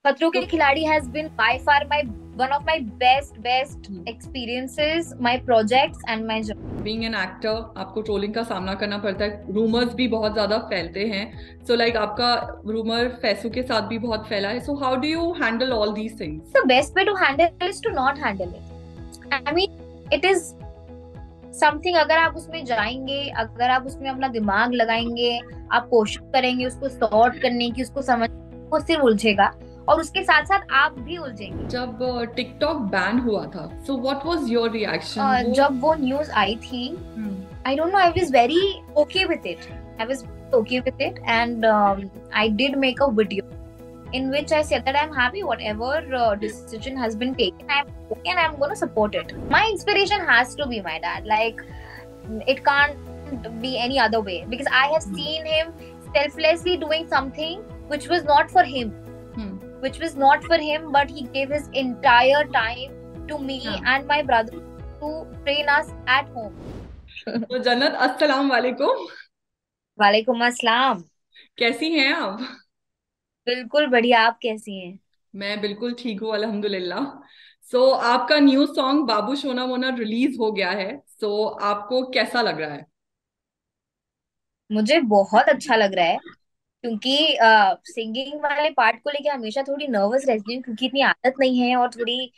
खतरों तो के खिलाड़ी has been by far my one of my best experiences, my projects and my job. Being an actor आपको trolling का सामना करना पड़ता है, रूमर्स भी बहुत ज्यादा फैलते हैं। सो लाइक आपका रूमर फैसू के साथ भी बहुत फैला है। So how do you handle all these things? The best way to handle is to not handle it. I mean, it is something, अगर आप उसमें जाएंगे, अगर आप उसमें अपना दिमाग लगाएंगे, आप कोशिश करेंगे उसको सॉर्ट करने की, उसको समझ, वो सिर्फ उलझेगा और उसके साथ साथ आप भी उलझेंगे। जब टिकटॉक बैन हुआ था, so what was your reaction वो? जब वो न्यूज आई थी, hmm. I don't know, I was very okay with it. I was okay with it and I did make a video in which I said that I'm happy whatever decision has been taken. I'm okay and I'm going to support it. My inspiration has to be my dad. Like, it can't be any other way because I have seen him selflessly doing something which was not for him, hmm. which was not for him, but he gave his entire time to me हाँ। and my brother to train us at home. तो जन्नत, अस्सलाम वालेकुम। वालेकुम अस्सलाम। कैसी हैं आप? बिल्कुल बढ़िया, आप कैसी हैं? मैं बिल्कुल ठीक हूँ, अल्हम्दुलिल्लाह। सो आपका न्यू सॉन्ग बाबू सोना मोना रिलीज हो गया है। सो आपको कैसा लग रहा है? मुझे बहुत अच्छा लग रहा है क्योंकि सिंगिंग वाले पार्ट को लेके हमेशा थोड़ी नर्वस रहती हूँ क्योंकि इतनी आदत नहीं है और थोड़ी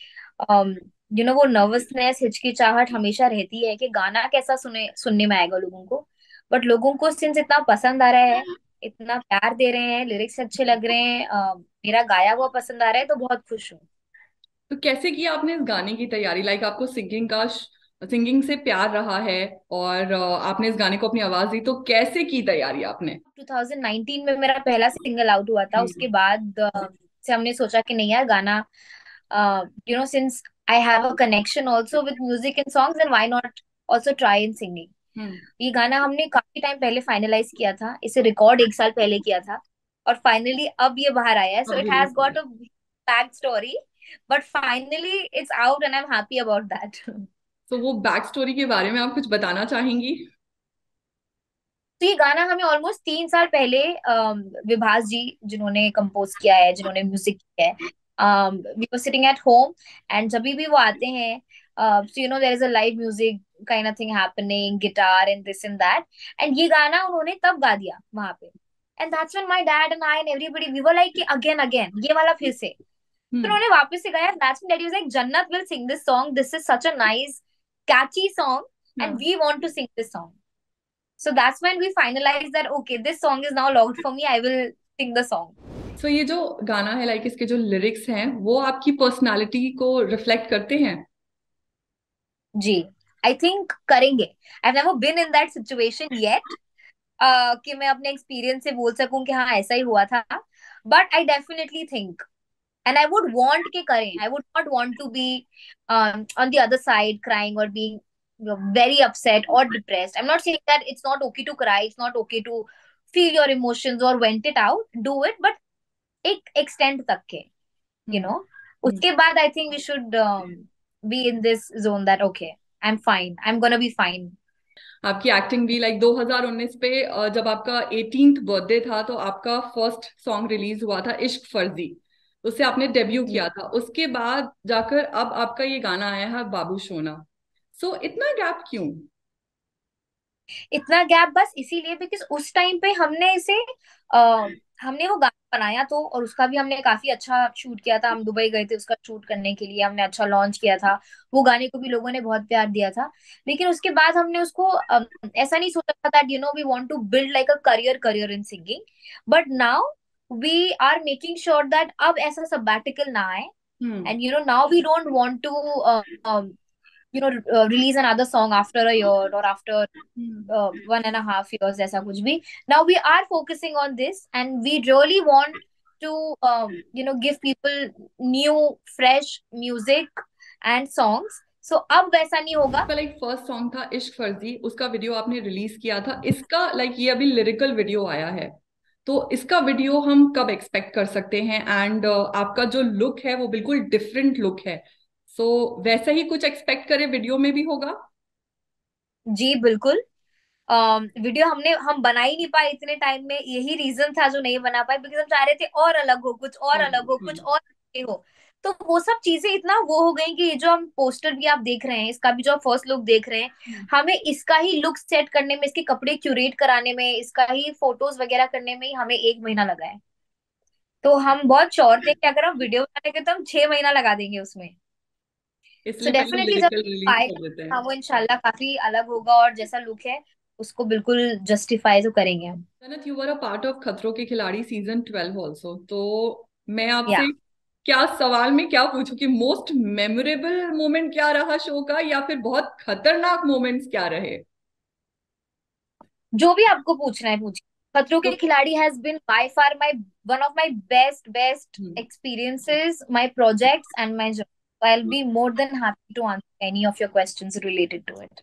वो नर्वसनेस, हिचकिचाहट हमेशा रहती है कि गाना कैसा सुनने में आएगा लोगों को। बट लोगों को सिंस इतना पसंद आ रहा है, इतना प्यार दे रहे हैं, लिरिक्स अच्छे लग रहे हैं, मेरा गाया हुआ पसंद आ रहा है, तो बहुत खुश हूँ। तो कैसे किया आपने इस गाने की तैयारी? लाइक आपको सिंगिंग से प्यार रहा है और आपने इस गाने को अपनी आवाज दी, तो कैसे की तैयारी आपने? 2019 में मेरा पहला सिंगल आउट हुआ था, हम्म। उसके बाद से हमने सोचा कि नहीं यार, गाना, since I have a connection also with music and songs, then why not also try in singing. हम्म। ये गाना हमने काफी टाइम पहले फाइनलाइज किया था, इसे रिकॉर्ड 1 साल पहले किया था और फाइनली अब ये बाहर आया है, सो अब इट हैज रिलीज हो गया। Got a back story, but finally it's out and I am happy about that. तो वो बैक स्टोरी के बारे में आप कुछ बताना चाहेंगी? तो ये गाना हमें ऑलमोस्ट 3 साल पहले विभास जी, जिन्होंने कंपोज किया है, जिन्होंने म्यूजिक किया है, we were sitting at home and जब भी वो आते हैं, so there is a live music kind of thing happening, guitar and this and that, and ये गाना उन्होंने तब गा दिया वहां पे, and that's when my dad and I and everybody we were like कि अगेन अगेन ये वाला फिर से। फिर हम्म। उन्होंने वापस से गाया, that's when daddy was like, Jannat will sing this song, this is such a nice catchy song and हाँ। We want to sing this song. So that's when we finalized that okay, this song is now logged for me. I will sing the song. सो ये जो गाना है, like इसके जो lyrics हैं, वो आपकी पर्सनालिटी को रिफ्लेक्ट करते हैं? जी, I think करेंगे. I've never been in that situation yet. कि मैं अपने एक्सपीरियंस से बोल सकूं कि हाँ ऐसा ही हुआ था. But I definitely think and I would want के करें. I would not want to be on the other side crying or being very upset or depressed. I'm not saying that it's not okay to cry. It's not okay to feel your emotions or vent it out. Do it, but एक extent तक के, you hmm. No hmm. उसके बाद I think we should be in this zone that okay, I am fine, I am gonna be fine. आपकी acting भी, like 2019 पे जब आपका 18th बर्थडे था, तो आपका फर्स्ट सॉन्ग रिलीज हुआ था इश्क फर्जी। उससे आपने डेब्यू जी, किया था, उसके बाद जाकर अब आपका ये गाना आया है बाबू सोना। सो इतना गैप क्यों? इतना गैप बस इसीलिए बिकॉज उस टाइम पे हमने इसे uh, हमने वो गाना बनाया तो, और उसका भी हमने काफी अच्छा शूट किया था, हम दुबई गए थे उसका शूट करने के लिए, हमने अच्छा लॉन्च किया था, वो गाने को भी लोगों ने बहुत प्यार दिया था. लेकिन उसके बाद हमने उसको ऐसा नहीं सोचा था that we want to build like a career career in singing. But now we are making sure that अब ऐसा सबैटिकल ना आए, हम्म। and now we don't want to release another song after a year or after hmm. 1.5 years, ऐसा कुछ भी. Now we are focusing on this and we really want to give people new fresh music and songs. So अब वैसा नहीं होगा. आपका like first song था इश्क फर्जी, उसका वीडियो आपने रिलीज किया था। इसका लाइक ये अभी लिरिकल वीडियो आया है, तो इसका वीडियो हम कब एक्सपेक्ट कर सकते हैं? एंड आपका जो लुक है वो बिल्कुल डिफरेंट लुक है। वैसा ही कुछ एक्सपेक्ट करें वीडियो में भी होगा? जी बिल्कुल. वीडियो हम बना ही नहीं पाए इतने टाइम में, यही रीजन था जो नहीं बना पाए, बिकॉज हम चाह रहे थे और अलग हो, कुछ और और अलग हो, कुछ और हो। तो वो सब चीजें इतना वो हो गई कि ये जो हम पोस्टर भी आप देख रहे हैं, इसका भी जो फर्स्ट लुक देख रहे हैं, हमें इसका ही लुक सेट करने में, इसके कपड़े क्यूरेट कराने में, इसका ही फोटोज वगैरह करने में ही हमें 1 महीना लगा है। तो हम बहुत श्योर थे कि अगर हम वीडियो बनाएंगे तो हम 6 महीना लगा देंगे उसमें। सो इसलिए पहले डेफिनेटली जब लिरिकल रिलीज आएगा, कर देते हाँ हैं। वो इंशाल्लाह काफी अलग होगा, और जैसा लुक है उसको बिल्कुल जस्टिफाई तो करेंगे हम। जन्नत, you were a part of खतरों के खिलाड़ी सीजन 12 ऑल्सो, तो मैं या आपसे क्या सवाल में क्या पूछूं कि मोस्ट मेमोरेबल मोमेंट क्या रहा शो का, या फिर बहुत खतरनाक मोमेंट्स क्या रहे? जो भी आपको पूछना है पूछिए। खतरों के तो खिलाड़ी has been by far my one of my best best hmm, experiences, my projects and my job. So I'll be more than happy to answer any of your questions related to it.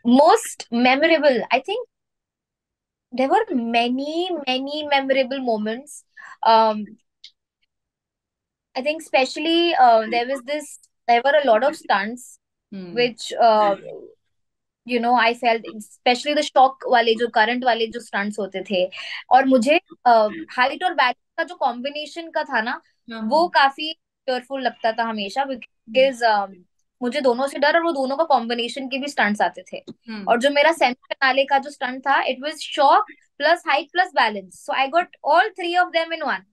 Most memorable, I think there were many memorable moments. Um, I think especially there were a lot of stunts hmm, which I felt, specially the shock वाले, जो current वाले जो stunts होते थे। और मुझे height और balance का जो कॉम्बिनेशन का था ना, हाँ वो हाँ, काफी फेयरफुल लगता था हमेशा, हम्म, बिकॉज मुझे दोनों से डर, और वो दोनों का कॉम्बिनेशन के भी स्टंट्स आते थे। हम्म, और जो मेरा सेमी फिनाले का जो स्टंट था, it was shock plus height plus balance, so I got all three of them in one.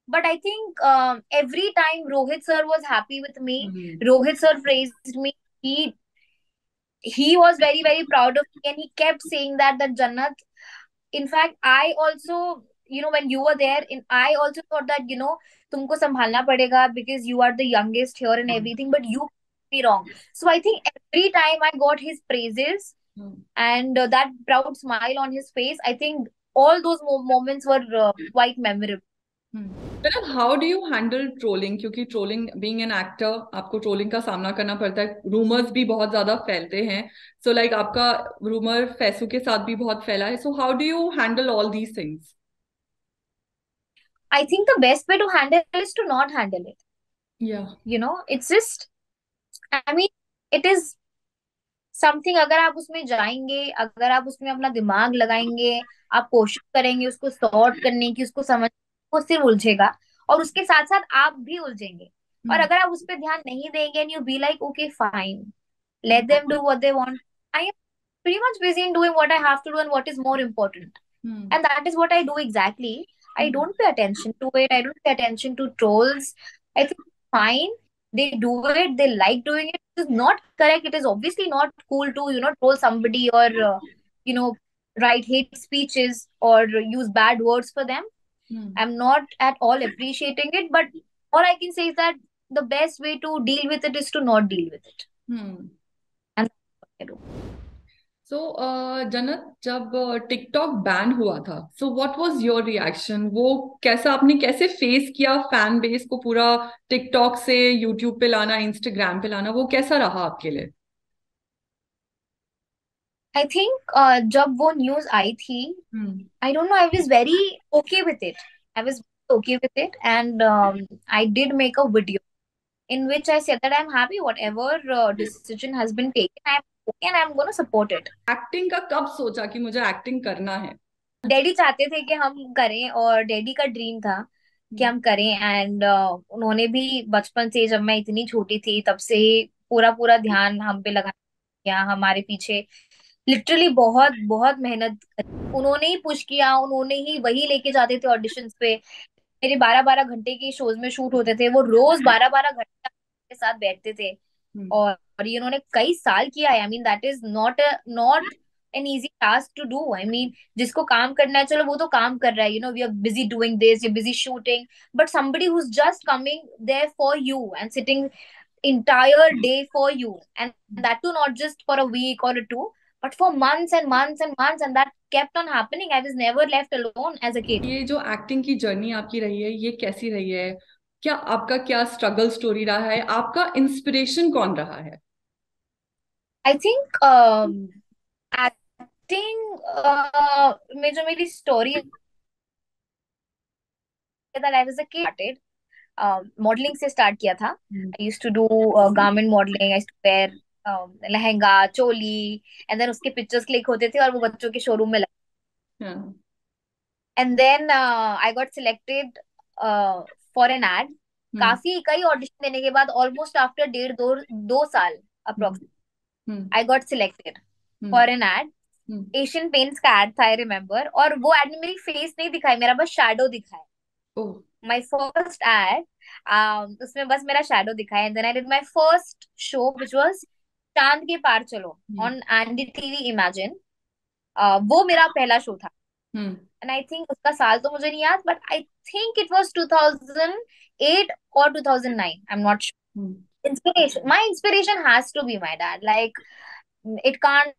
But I think every time Rohit sir was happy with me, hmm, Rohit sir praised me. He was very proud of me, and he kept saying that Jannat, in fact I also, when you were there, I also thought that तुमको संभालना पड़ेगा because you are the youngest here and हाँ, everything, but you be wrong. So I think every time I got his praises हाँ, and that proud smile on his face, I think all those moments were quite memorable. मतलब how do you handle trolling, क्योंकि trolling, being an actor, आपको trolling का सामना करना पड़ता है, rumours भी बहुत ज्यादा फैलते हैं। सो लाइक आपका रूमर फैसू के साथ भी बहुत फैला है, so how do you handle all these things? I think the best way to handle is to not handle it. या It's just, I mean, it is something, अगर आप उसमें जाएंगे, अगर आप उसमें अपना दिमाग लगाएंगे, आप कोशिश करेंगे उसको सॉर्ट करने की, उसको समझ, वो सिर्फ उलझेगा, और उसके साथ साथ आप भी उलझेंगे। और अगर आप उस पर ध्यान नहीं देंगे and you be like okay fine, let them do what they want, I am pretty much busy in doing what I have to do and what is more important. And that is what I do exactly. I don't pay attention to it. I don't pay attention to trolls. I think fine. They do it. They like doing it. It is not correct. It is obviously not cool to, troll somebody, or, you know, write hate speeches or use bad words for them. I'm not at all appreciating it. But all I can say is that the best way to deal with it is to not deal with it. And that's what I do. सो जन्नत, जब TikTok ban हुआ था, so what was your reaction? वो कैसा, आपने कैसे face किया fan base को पूरा, टिकटॉक से यूट्यूब पे लाना, इंस्टाग्राम पे लाना, वो कैसा रहा आपके लिए? I think जब वो न्यूज आई थी, हम्म, I don't know, I was very okay with it. I was okay with it, and I did make a video in which I said that I'm happy whatever decision has been taken. I'm okay and I'm going to support it. Acting का कब सोचा कि मुझे acting करना है? Daddy चाहते थे कि हम करें, और डैडी का ड्रीम था कि हम्म, हम करें, एंड उन्होंने भी बचपन से, जब मैं इतनी छोटी थी तब से ही पूरा पूरा ध्यान हम पे लगा दिया, हमारे पीछे लिटरली बहुत बहुत मेहनत करी। उन्होंने ही पुश किया, उन्होंने ही वही लेके जाते थे ऑडिशंस पे। मेरे 12-12 घंटे के शोज में शूट होते थे, वो रोज 12-12 घंटे के साथ बैठते थे। हम्म, और ये उन्होंने कई साल किया है। I mean that is not an easy task to do. I mean जिसको काम करना है, चलो वो तो काम कर रहा है, we are busy doing this, you busy shooting, but somebody who's just coming there for you and sitting entire day for you, and that too not just for a week or a two, but for months and months and months, and that kept on happening. I was never left alone as a kid. ये जो acting की journey आपकी रही है, ये कैसी रही है? क्या आपका क्या स्ट्रगल स्टोरी रहा है? आपका इंस्पिरेशन कौन रहा है? I think acting में जो मेरी स्टोरी है, that I was a kid started modelling से स्टार्ट किया था। Hmm, I used to do garment modelling, I used to wear lehenga choli, and then उसके पिक्चर्स क्लिक होते थे और वो बच्चों के शोरूम में हाँ। And then I got selected for an ad. Hmm. काफी कई ऑडिशन देने के बाद ऑलमोस्ट आफ्टर 1.5 2 साल hmm. Approx hmm. I got selected hmm. For an ad. Hmm. Asian Paints का एड था आई रिमेम्बर, और वो एड में मेरी फेस नहीं दिखाई, मेरा बस शैडो दिखा है। ओ। माई फर्स्ट एड, उसमें बस मेरा शैडो दिखा है। And then I did my first show which was Chand Ke Paar Chalo hmm. On NDTV Imagine. वो मेरा पहला शो था। हम्म। एंड आई थिंक उसका साल तो मुझे नहीं याद, but I think it was 2008 or 2009, I am not hmm. Sure. Inspiration, my inspiration has to be my dad, like it can't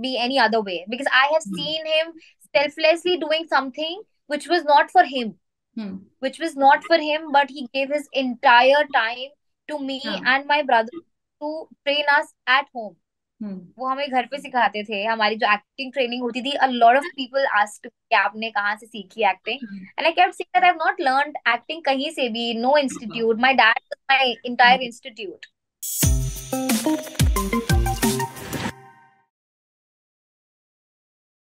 be any other way, because I have hmm. seen him selflessly doing something which was not for him, hmm. but he gave his entire time to me हाँ। and my brother to train us at home. हम्म। वो हमें घर पे सिखाते थे, हमारी जो acting training होती थी। a lot of people asked कि आपने कहाँ से सीखी acting, and I kept saying that I've not learned acting कहीं से भी, no institute, my dad was my entire institute.